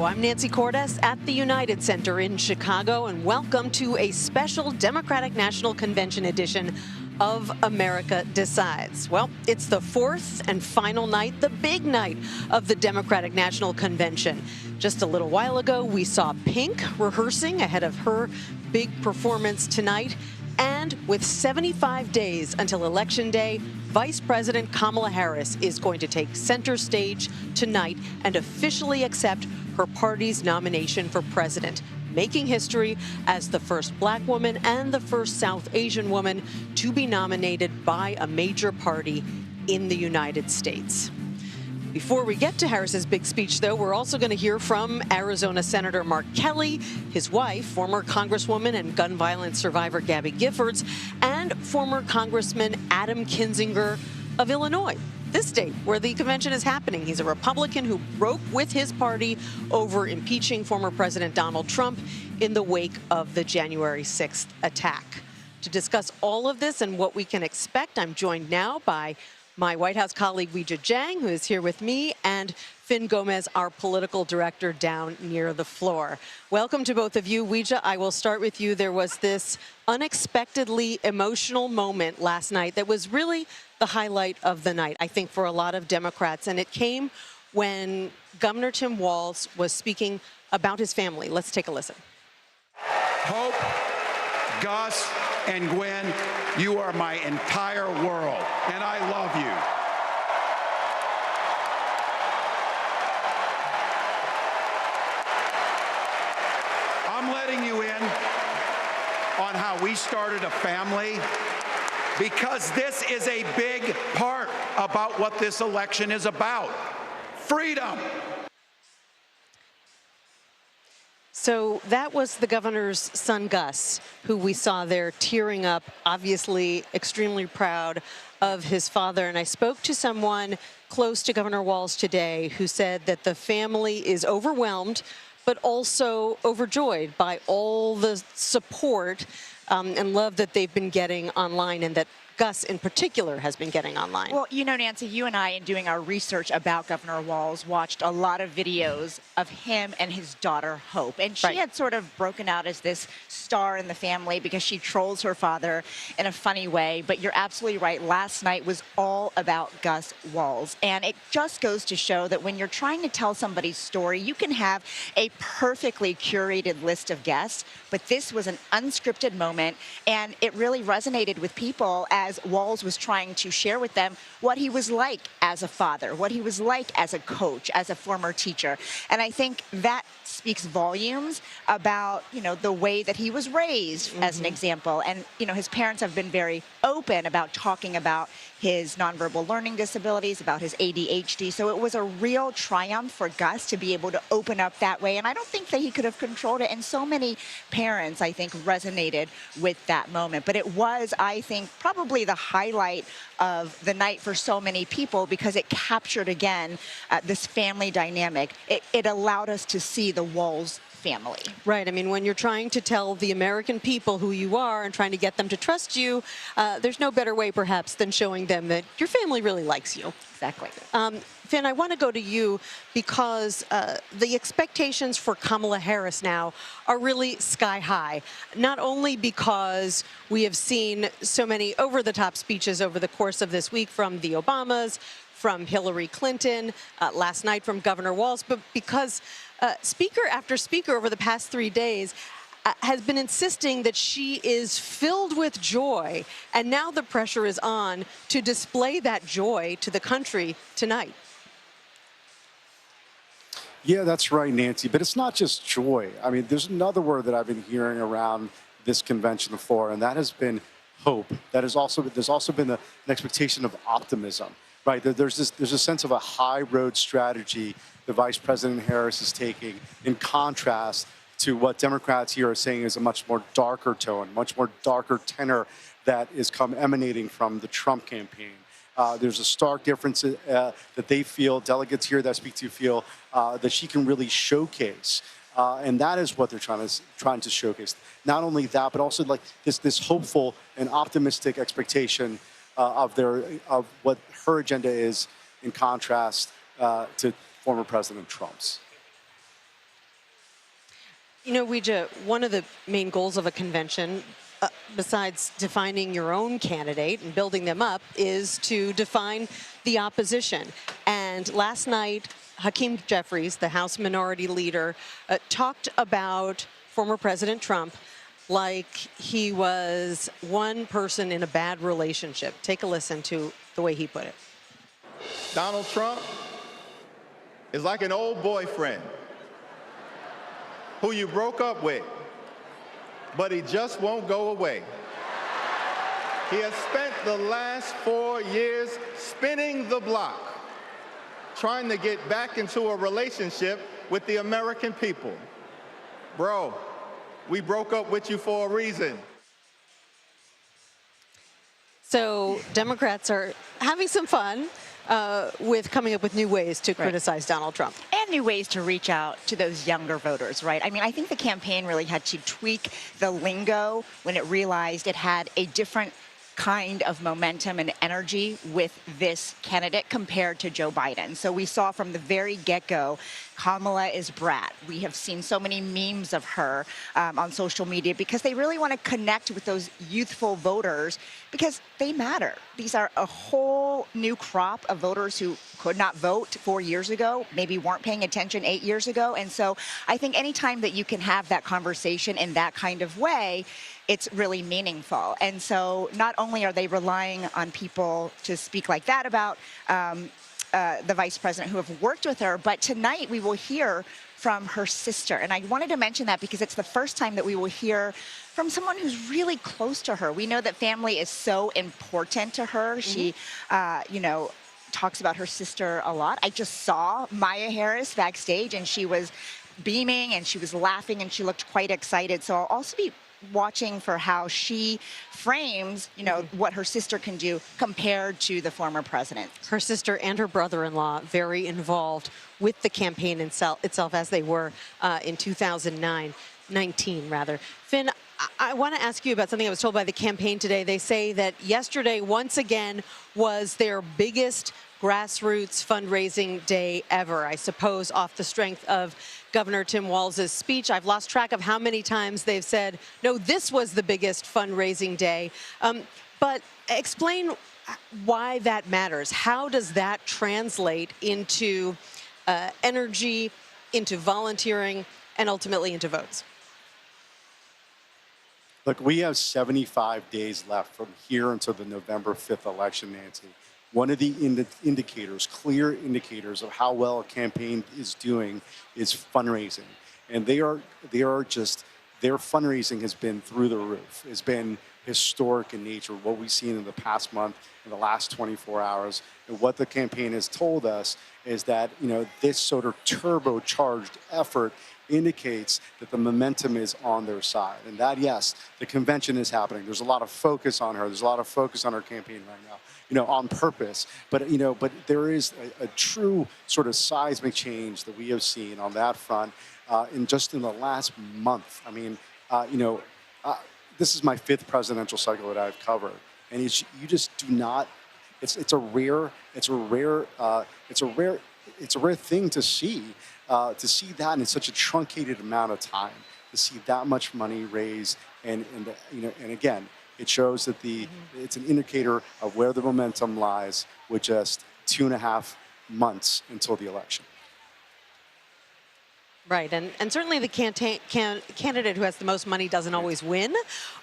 I'm Nancy Cordes at the United Center in Chicago, and welcome to a special Democratic National Convention edition of America Decides. Well, it's the fourth and final night, the big night of the Democratic National Convention. Just a little while ago, we saw Pink rehearsing ahead of her big performance tonight. And with 75 days until Election Day, Vice President Kamala Harris is going to take center stage tonight and officially accept her party's nomination for president, making history as the first black woman and the first South Asian woman to be nominated by a major party in the United States. Before we get to Harris's big speech, though, we're also going to hear from Arizona Senator Mark Kelly, his wife, former Congresswoman and gun violence survivor Gabby Giffords, and former Congressman Adam Kinzinger of Illinois, this state where the convention is happening. He's a Republican who broke with his party over impeaching former President Donald Trump in the wake of the January 6th attack. To discuss all of this and what we can expect, I'm joined now by my White House colleague, Weijia Jiang, who is here with me, and Finn Gomez, our political director down near the floor. Welcome to both of you. Weijia, I will start with you. There was this unexpectedly emotional moment last night that was really the highlight of the night, I think, for a lot of Democrats. And it came when Governor Tim Walz was speaking about his family. Let's take a listen. Hope, Gus, and Gwen, you are my entire world, and I love you. I'm letting you in on how we started a family, because this is a big part about what this election is about. Freedom. So that was the governor's son, Gus, who we saw there tearing up, obviously extremely proud of his father. And I spoke to someone close to Governor Walz today who said that the family is overwhelmed, but also overjoyed by all the support and love that they've been getting online, and that Gus in particular has been getting online. Well, you know, Nancy, you and I, in doing our research about Governor Walz, watched a lot of videos of him and his daughter, Hope. And she had sort of broken out as this star in the family because she trolls her father in a funny way. But you're absolutely right. Last night was all about Gus Walz. And it just goes to show that when you're trying to tell somebody's story, you can have a perfectly curated list of guests. But this was an unscripted moment, and it really resonated with people as Walz was trying to share with them what he was like as a father, what he was like as a coach, as a former teacher. And I think that speaks volumes about, you know, the way that he was raised, as an example. And, you know, his parents have been very open about talking about his nonverbal learning disabilities, about his ADHD. So it was a real triumph for Gus to be able to open up that way. And I don't think that he could have controlled it. And so many parents, I think, resonated with that moment. But it was, I think, probably the highlight of the night for so many people, because it captured, again, this family dynamic. It allowed us to see the Walz family. Right. I mean, when you're trying to tell the American people who you are and trying to get them to trust you, there's no better way, perhaps, than showing them that your family really likes you. Exactly. Finn, I want to go to you because the expectations for Kamala Harris now are really sky high, not only because we have seen so many over-the-top speeches over the course of this week from the Obamas, from Hillary Clinton, last night from Governor Walz, but because speaker after speaker over the past 3 days has been insisting that she is filled with joy, and now the pressure is on to display that joy to the country tonight. Yeah, that's right, Nancy. But it's not just joy. I mean, there's another word that I've been hearing around this convention before, and that has been hope. There's also been an expectation of optimism, right? There's a sense of a high road strategy that Vice President Harris is taking, in contrast to what Democrats here are saying is a much more darker tone, much more darker tenor that is emanating from the Trump campaign. There's a stark difference that they feel, delegates here that I speak to feel, that she can really showcase. And that is what they're trying to showcase. Not only that, but also like this hopeful and optimistic expectation of what her agenda is, in contrast to former President Trump's. You know, Weijia, one of the main goals of a convention, besides defining your own candidate and building them up, is to define the opposition. And last night, Hakeem Jeffries, the House Minority Leader, talked about former President Trump like he was one person in a bad relationship. Take a listen to the way he put it. Donald Trump is like an old boyfriend who you broke up with, but he just won't go away. He has spent the last 4 years spinning the block, trying to get back into a relationship with the American people. Bro, we broke up with you for a reason. So Democrats are having some fun with coming up with new ways to criticize Donald Trump. And new ways to reach out to those younger voters, right? I mean, I think the campaign really had to tweak the lingo when it realized it had a different kind of momentum and energy with this candidate compared to Joe Biden. So we saw from the very get-go, Kamala is brat. We have seen so many memes of her on social media because they really want to connect with those youthful voters because they matter. These are a whole new crop of voters who could not vote 4 years ago, maybe weren't paying attention 8 years ago. And so I think anytime that you can have that conversation in that kind of way, it's really meaningful. And so not only are they relying on people to speak like that about the vice president who have worked with her, but tonight we will hear from her sister. And I wanted to mention that because it's the first time that we will hear from someone who's really close to her. We know that family is so important to her. She, you know, talks about her sister a lot. I just saw Maya Harris backstage and she was beaming and she was laughing and she looked quite excited. So I'll also be watching for how she frames, you know, what her sister can do compared to the former president. Her sister and her brother-in-law very involved with the campaign itself as they were in 2019 rather. Finn, I want to ask you about something I was told by the campaign today. They say that yesterday, once again, was their biggest grassroots fundraising day ever, I suppose, off the strength of Governor Tim Walz's speech. I've lost track of how many times they've said, no, this was the biggest fundraising day. But explain why that matters. How does that translate into energy, into volunteering, and ultimately into votes? Look, we have 75 days left from here until the November 5th election, Nancy. One of the indicators, clear indicators of how well a campaign is doing is fundraising. And their fundraising has been through the roof. It's been historic in nature, what we've seen in the past month, in the last 24 hours. And what the campaign has told us is that, you know, this sort of turbocharged effort indicates that the momentum is on their side. And that, yes, the convention is happening. There's a lot of focus on her. There's a lot of focus on her campaign right now, you know, on purpose. But, you know, but there is a true sort of seismic change that we have seen on that front in the last month. I mean, you know, this is my 5th presidential cycle that I've covered. And you just do not, it's a rare thing to see that in such a truncated amount of time, to see that much money raised, and you know, and again, it shows that it's an indicator of where the momentum lies with just 2.5 months until the election. Right, and certainly the candidate who has the most money doesn't always win,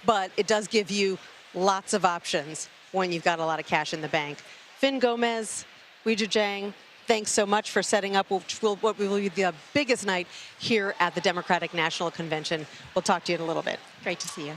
but it does give you lots of options when you've got a lot of cash in the bank. Finn Gomez, Weijia Jiang, thanks so much for setting up what will be the biggest night here at the Democratic National Convention. We'll talk to you in a little bit. Great to see you.